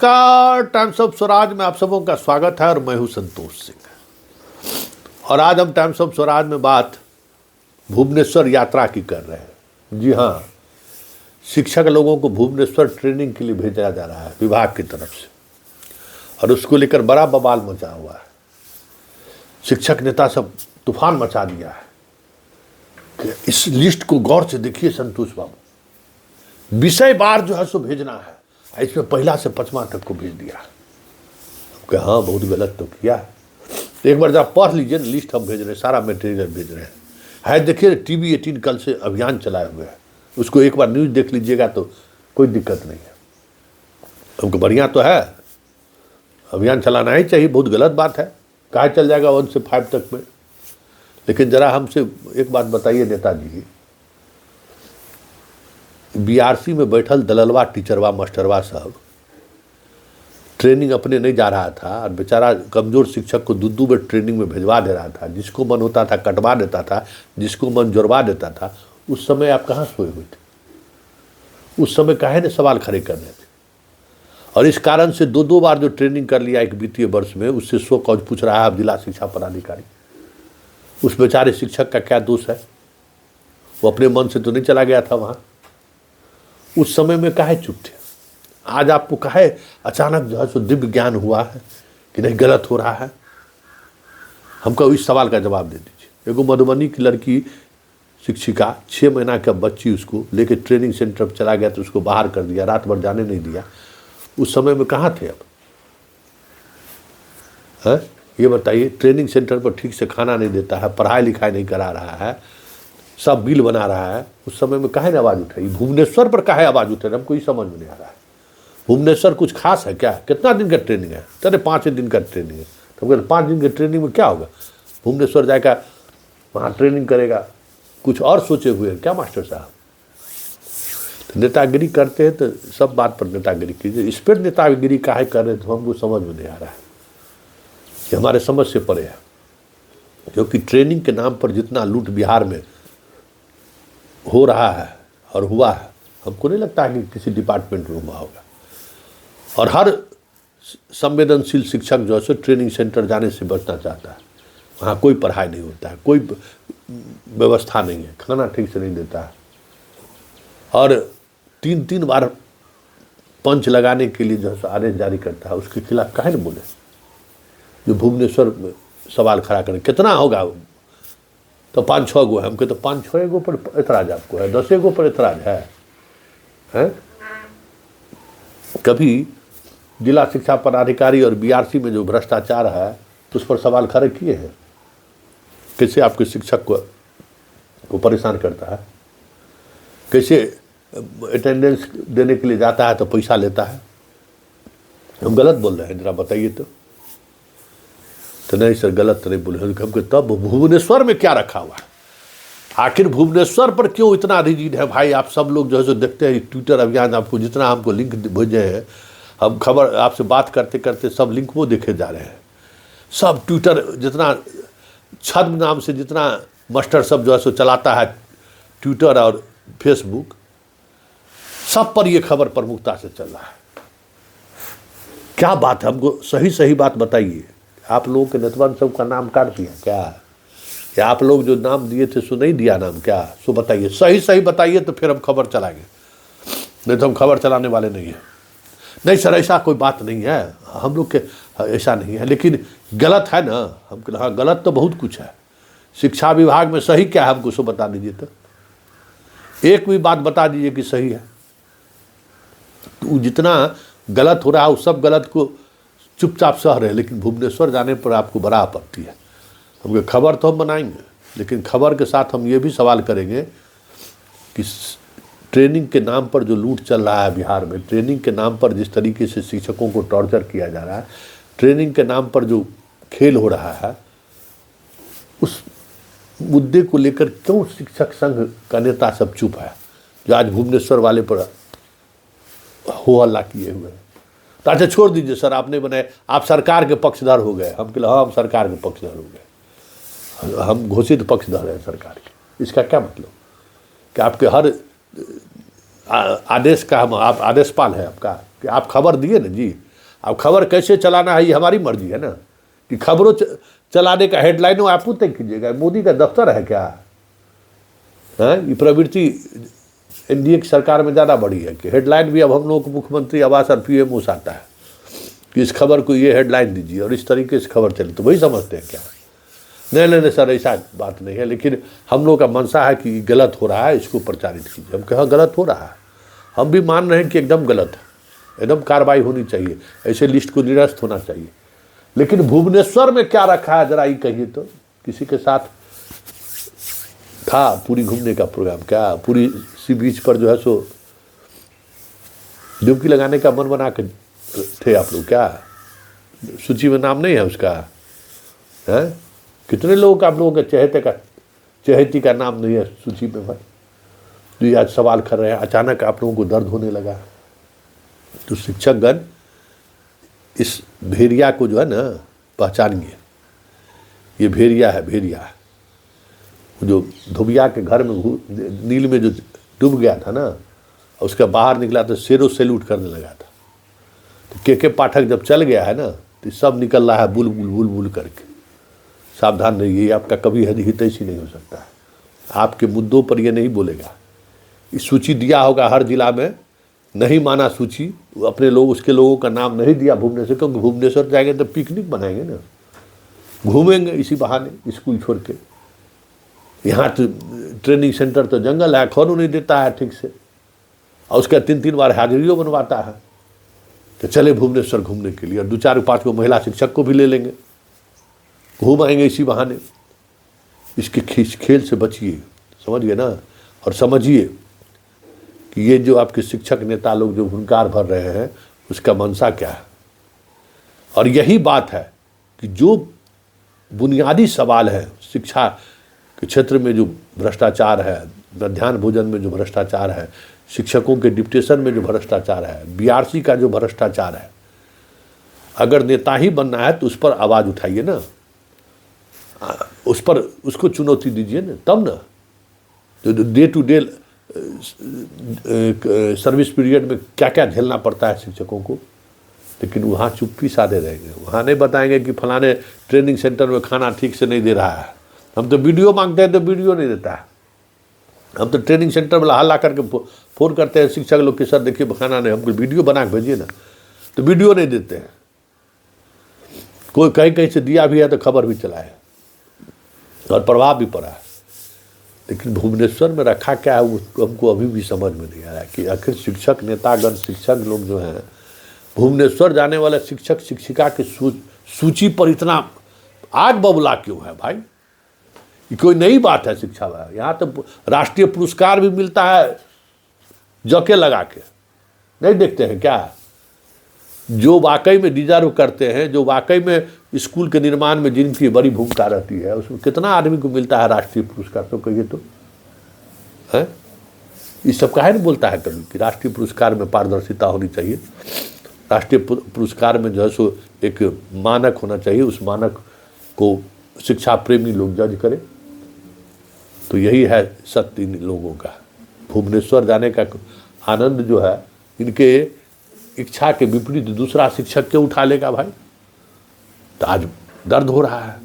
नमस्कार। Times of Swaraj में आप सबों का स्वागत है और मैं हूं संतोष सिंह। और आज हम टाइम्स ऑफ स्वराज में बात भुवनेश्वर यात्रा की कर रहे हैं। जी हाँ, शिक्षक लोगों को भुवनेश्वर ट्रेनिंग के लिए भेजा जा रहा है विभाग की तरफ से, और उसको लेकर बड़ा बवाल मचा हुआ है। शिक्षक नेता सब तूफान मचा दिया है कि इस लिस्ट को गौर से देखिए संतोष बाबू, विषय बार जो है सो भेजना है, इसमें पहला से 5वां तक को भेज दिया। कि हाँ, बहुत गलत तो किया है। तो एक बार जब पढ़ लीजिए, लिस्ट हम भेज रहे हैं, सारा मटेरियल भेज रहे हैं। देखिए टीवी 18 कल से अभियान चलाए हुए हैं, उसको एक बार न्यूज़ देख लीजिएगा तो कोई दिक्कत नहीं है। हमको बढ़िया तो है, अभियान चलाना ही चाहिए, बहुत गलत बात है। कहाँ चल जाएगा 1 से 5 तक में। लेकिन ज़रा हमसे एक बात बताइए नेताजी, बीआरसी में बैठल दललवा टीचरवा मास्टरवा साहब ट्रेनिंग अपने नहीं जा रहा था, और बेचारा कमज़ोर शिक्षक को 2 बार ट्रेनिंग में भेजवा दे रहा था। जिसको मन होता था कटवा देता था, जिसको मन जोड़वा देता था। उस समय आप कहाँ सोए हुए थे? उस समय काहे ने सवाल खड़े करने थे? और इस कारण से 2 बार जो ट्रेनिंग कर लिया एक वित्तीय वर्ष में, उससे 100 कौज पूछ रहा है अब जिला शिक्षा पदाधिकारी। उस बेचारे शिक्षक का क्या दोष है? वो अपने मन से तो नहीं चला गया था वहाँ। उस समय में काहे चुप थे? आज आपको काहे अचानक जो है सो दिव्य ज्ञान हुआ है कि नहीं गलत हो रहा है? हमको इस सवाल का जवाब दे दीजिए। एगो मधुबनी की लड़की शिक्षिका, 6 महीना का बच्ची, उसको लेके ट्रेनिंग सेंटर पर चला गया तो उसको बाहर कर दिया, रात भर जाने नहीं दिया। उस समय में कहाँ थे अब? है ये बताइए। ट्रेनिंग सेंटर पर ठीक से खाना नहीं देता है, पढ़ाई लिखाई नहीं करा रहा है, सब बिल बना रहा है। उस समय में काहे ने आवाज़ उठाई? भुवनेश्वर पर काहे आवाज़ उठे? हमको ये समझ में नहीं आ रहा है। भुवनेश्वर कुछ खास है क्या? कितना दिन का ट्रेनिंग है? चले 5 दिन का ट्रेनिंग है। तो हम कहते 5 दिन के ट्रेनिंग में क्या होगा? भुवनेश्वर जाएगा, वहाँ ट्रेनिंग करेगा, कुछ और सोचे हुए हैं क्या मास्टर साहब? तो नेतागिरी करते हैं तो सब बात पर नेतागिरी कीजिए। इस पर नेतागिरी काहे कर रहे तो हमको समझ में नहीं आ रहा है। ये हमारे समझ से परे है, क्योंकि ट्रेनिंग के नाम पर जितना लूट बिहार में हो रहा है और हुआ है, हमको नहीं लगता है कि किसी डिपार्टमेंट में हुआ होगा। और हर संवेदनशील शिक्षक जो है सो ट्रेनिंग सेंटर जाने से बचना चाहता है। वहाँ कोई पढ़ाई नहीं होता है, कोई व्यवस्था नहीं है, खाना ठीक से नहीं देता है, और 3 बार पंच लगाने के लिए जो है आदेश जारी करता है। उसके खिलाफ काहे न बोले? जो भुवनेश्वर में सवाल खड़ा करें, कितना होगा? तो 5-6 गो है। हमके तो 5-6 गो पर एतराज आपको है, 10 गो पर एतराज है? कभी जिला शिक्षा पदाधिकारी और बीआरसी में जो भ्रष्टाचार है उस पर सवाल खड़े किए हैं? कैसे आपके शिक्षक को परेशान करता है, कैसे अटेंडेंस देने के लिए जाता है तो पैसा लेता है? हम गलत बोल रहे हैं? जरा बताइए तो नहीं सर, गलत तो नहीं बोले हमको। तब भुवनेश्वर में क्या रखा हुआ है? आखिर भुवनेश्वर पर क्यों इतना रिजिड है भाई? आप सब लोग जो है सो देखते हैं ट्विटर अभियान, आपको जितना हमको लिंक भेजे हैं, हम खबर आपसे बात करते करते सब लिंक वो देखे जा रहे हैं। सब ट्विटर जितना छद्म नाम से जितना मास्टर सब जो है सो चलाता है ट्विटर और फेसबुक, सब पर ये खबर प्रमुखता से चल रहा है। क्या बात है? हमको सही बात बताइए। आप लोगों के नेतवन सब का नाम काट दिया क्या? या आप लोग जो नाम दिए थे सो नहीं दिया नाम क्या? सो बताइए, सही बताइए तो फिर हम खबर चलाएंगे, नहीं तो हम खबर चलाने वाले नहीं हैं। नहीं सर, ऐसा कोई बात नहीं है, हम लोग के ऐसा नहीं है, लेकिन गलत है ना? हम कहा हाँ, गलत तो बहुत कुछ है। शिक्षा विभाग में सही क्या है हमको सो बता दीजिए। तो एक भी बात बता दीजिए कि सही है। तो जितना गलत हो रहा है उस सब गलत को चुपचाप सह रहे, लेकिन भुवनेश्वर जाने पर आपको बड़ा आपत्ति है। हमको खबर तो हम बनाएंगे, लेकिन खबर के साथ हम ये भी सवाल करेंगे कि ट्रेनिंग के नाम पर जो लूट चल रहा है बिहार में, ट्रेनिंग के नाम पर जिस तरीके से शिक्षकों को टॉर्चर किया जा रहा है, ट्रेनिंग के नाम पर जो खेल हो रहा है, उस मुद्दे को लेकर क्यों शिक्षक संघ का नेता सब चुप है, जो आज भुवनेश्वर वाले पर हो हल्ला किए हुए हैं? तो अच्छा छोड़ दीजिए सर, आपने बनाए, आप सरकार के पक्षधर हो गए। हम कह हाँ, हम सरकार के पक्षधर हो गए, हम घोषित पक्षधर हैं सरकार के। इसका क्या मतलब? कि आपके हर आदेश का हम, आप आदेशपाल है आपका, कि आप खबर दिए ना जी, अब खबर कैसे चलाना है ये हमारी मर्जी है ना, कि खबरों चलाने का हेडलाइनों आप तय कीजिएगा। मोदी का दफ्तर है क्या? है ये प्रवृत्ति एनडीए की सरकार में ज़्यादा बढ़ी है कि हेडलाइन भी अब हम लोगों को मुख्यमंत्री आवास और पीएमओ से आता है कि इस खबर को ये हेडलाइन दीजिए और इस तरीके से खबर चले, तो वही समझते हैं क्या? नहीं सर, ऐसा बात नहीं है, लेकिन हम लोग का मंशा है कि गलत हो रहा है, इसको प्रचारित कीजिए। हम कहा गलत हो रहा है, हम भी मान रहे हैं कि एकदम गलत है, एकदम कार्रवाई होनी चाहिए, ऐसे लिस्ट को निरस्त होना चाहिए। लेकिन भुवनेश्वर में क्या रखा है जरा ये कहिए तो। किसी के साथ था पूरी घूमने का प्रोग्राम क्या? पूरी सी बीच पर जो है सो डुबकी लगाने का मन बना के थे आप लोग क्या? सूची में नाम नहीं है उसका? है कितने लोगों का आप लोगों के चहेती का नाम नहीं है सूची में भाई? तो ये आज सवाल कर रहे हैं, अचानक आप लोगों को दर्द होने लगा। तो शिक्षकगण इस भेड़िया को जो है ना पहचानिए, ये भेड़िया है, भेड़िया जो धोबिया के घर में नील में जो डूब गया था ना, उसका बाहर निकला तो शेरों सैल्यूट करने लगा था। तो के पाठक जब चल गया है ना तो सब निकल रहा है बुल बुल बुल बुल करके। सावधान रहिए, आपका कभी हितैषी नहीं हो सकता है, आपके मुद्दों पर ये नहीं बोलेगा। इस सूची दिया होगा हर जिला में, नहीं माना सूची, अपने लोग उसके लोगों का नाम नहीं दिया भुवनेश्वर, क्योंकि भुवनेश्वर जाएंगे तो पिकनिक बनाएंगे ना, घूमेंगे इसी बहाने स्कूल छोड़ के। यहाँ तो ट्रेनिंग सेंटर तो जंगल है, खानों नहीं देता है ठीक से, और उसका 3-3 बार हाजिरियों बनवाता है। तो चले भुवनेश्वर घूमने के लिए, और 2-4-5 को महिला शिक्षक को भी ले लेंगे, घूम आएंगे इसी बहाने। इसके खेल से बचिए, समझ गए ना? और समझिए कि ये जो आपके शिक्षक नेता लोग जो हुंकार भर रहे हैं उसका मंशा क्या है। और यही बात है कि जो बुनियादी सवाल है शिक्षा के क्षेत्र में, जो भ्रष्टाचार है, मध्याह्न भोजन में जो भ्रष्टाचार है, शिक्षकों के डिप्टेशन में जो भ्रष्टाचार है, बीआरसी का जो भ्रष्टाचार है, अगर नेता ही बनना है तो उस पर आवाज़ उठाइए ना, उस पर उसको चुनौती दीजिए ना, तब ना। तो day to day service period में क्या क्या झेलना पड़ता है शिक्षकों को, लेकिन वहाँ चुप्पी साधे रहेंगे। वहाँ नहीं बताएंगे कि फलाने ट्रेनिंग सेंटर में खाना ठीक से नहीं दे रहा है, हम तो वीडियो मांगते हैं तो वीडियो नहीं देता है। हम तो ट्रेनिंग सेंटर में हल्ला करके फ़ोन करते हैं शिक्षक लोग के, सर देखिए खाना नहीं, हमको वीडियो बना के भेजिए ना, तो वीडियो नहीं देते हैं। कोई कहीं कहीं से दिया भी है तो खबर भी चला है और प्रभाव भी पड़ा है। लेकिन भुवनेश्वर में रखा क्या है वो हमको अभी भी समझ में नहीं आ रहा है कि आखिर शिक्षक नेतागण, शिक्षक लोग जो हैं, भुवनेश्वर जाने वाले शिक्षक शिक्षिका की सूची पर इतना आग बबूला क्यों है भाई? ये कोई नई बात है शिक्षा में? यहाँ तो राष्ट्रीय पुरस्कार भी मिलता है जौके लगा के, नहीं देखते हैं क्या? जो वाकई में डिजर्व करते हैं, जो वाकई में स्कूल के निर्माण में जिनकी बड़ी भूमिका रहती है, उसमें कितना आदमी को मिलता है राष्ट्रीय पुरस्कार? तो कहिए तो है, ये सब काहे नहीं बोलता है कभी कि राष्ट्रीय पुरस्कार में पारदर्शिता होनी चाहिए, राष्ट्रीय पुरस्कार में जो है सो एक मानक होना चाहिए, उस मानक को शिक्षा प्रेमी लोग जज करें। तो यही है सत्य इन लोगों का। भुवनेश्वर जाने का आनंद जो है, इनके इच्छा के विपरीत दूसरा शिक्षक क्यों उठा लेगा भाई? तो आज दर्द हो रहा है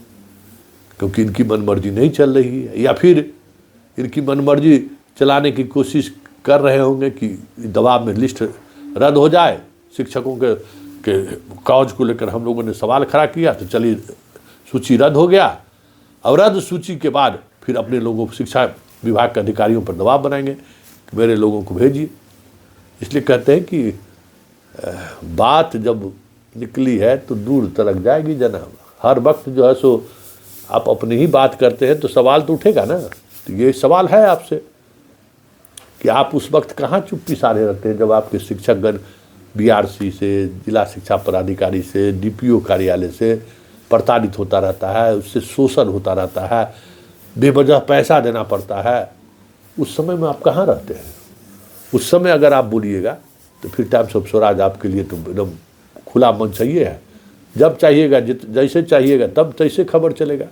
क्योंकि इनकी मनमर्जी नहीं चल रही है, या फिर इनकी मनमर्जी चलाने की कोशिश कर रहे होंगे कि दबाव में लिस्ट रद्द हो जाए। शिक्षकों के कॉज को लेकर हम लोगों ने सवाल खड़ा किया, तो चलिए सूची रद्द हो गया, और रद्द सूची के बाद फिर अपने लोगों, शिक्षा विभाग के अधिकारियों पर दबाव बनाएंगे कि मेरे लोगों को भेजिए। इसलिए कहते हैं कि बात जब निकली है तो दूर तलक जाएगी जनाब। हर वक्त जो है सो आप अपनी ही बात करते हैं तो सवाल तो उठेगा ना। तो ये सवाल है आपसे कि आप उस वक्त कहाँ चुप्पी साधे रहते हैं जब आपके शिक्षकगण बीआरसी से, जिला शिक्षा पदाधिकारी से, डीपीओ कार्यालय से प्रताड़ित होता रहता है, उससे शोषण होता रहता है, बेवजह पैसा देना पड़ता है। उस समय में आप कहाँ रहते हैं? उस समय अगर आप बोलिएगा तो फिर टाइम्स ऑफ स्वराज आपके लिए तो एकदम खुला मंच चाहिए है, जब चाहिएगा, जैसे चाहिएगा तब तैसे खबर चलेगा।